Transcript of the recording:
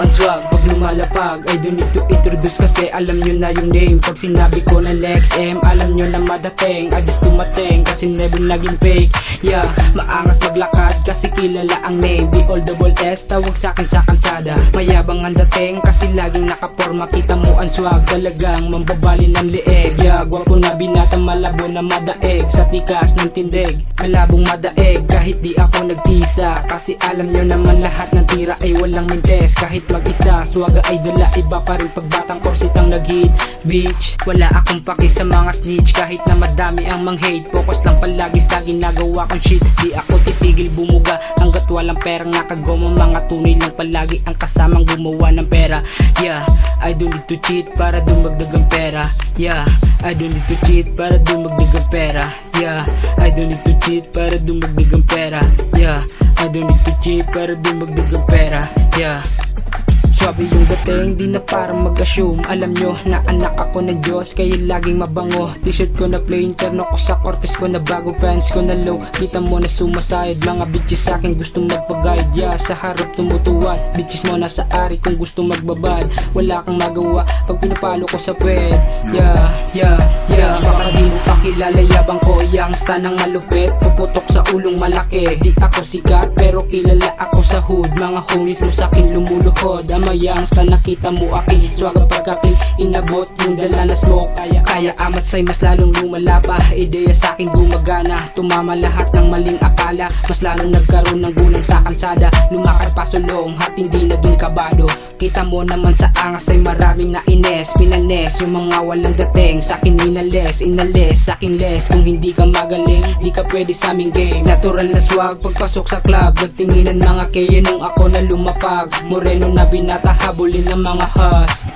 ang swag pag lumalapag. I don't need to introduce kasi alam nyo na yung name. Pag sinabi ko na Lex M, alam nyo na madating. I just dumating kasi never naging fake. Yeah, maangas maglakad kasi kilala ang name. Di all double S, tawag sakin sa kalsada. Mayabang ang dating kasi laging nakaporma. Kita mo ang swag, talagang mambabali ng leeg. Yeah, gwapo na binata, malabo na madaig. Sa tikas ng tindig, malabong madaig. Kahit di ako nagtisa, kasi alam nyo naman lahat ng tira ay walang mintes. Kahit mag-isa, swaga ay dala. Iba pa rin pagbatang korsitang nag-hit. Bitch, wala akong paki sa mga snitch. Kahit na madami ang mang-hate, focus lang palagi sa ginagawa kong shit. Di ako titigil bumuga hanggat walang perang nakagoma. Mga tunay lang palagi ang kasamang gumawa ng pera. Yeah, I don't need to cheat para dumagdag ang pera. Yeah, I don't need to cheat para dumagdag ang pera. Yeah, I don't need to cheat para dumagdag ang pera. Yeah, I don't need to cheat para dumagdag ang pera. Yeah. Swabe yung dating, di na parang mag-assume. Alam nyo na anak ako ng Diyos, kaya laging mabango. T-shirt ko na plain, terno ko sa cortes ko na bago, pants ko na low. Kita mo na sumasayad, mga bitches sa'kin gusto magpag-guide. Yeah, sa harap tumutuwad, bitches mo nasa ari kung gusto magbabad. Wala kang magawa pag pinapalo ko sa pwed. Yeah, yeah, yeah. Baka di mo pakilala, yabang ko yang stan ng malupit. Puputok sa ulong malaki, di ako sikat pero kilala ako sa hood. Mga homies mo sa'kin lumuluhod. Mayang sa nakita mo aking swaga pagkaking inabot yung dala na smoke. Kaya amat sa'y mas lalong lumalapa. Ideya sa'kin gumagana, tumama lahat ng maling akala. Mas lalong nagkaroon ng gulang sa kalsada. Lumakad pasulong at hindi naging kabado. Kita mo naman sa angas ay maraming naines. Pinanes yung mga walang dating. Sa'kin inalis, sa'kin less. Kung hindi ka magaling, di ka pwede sa aming game. Natural na swag pagpasok sa club. Nagtinginan mga kaya nung ako na lumapag. Moreno na binata, habulin ng mga hus.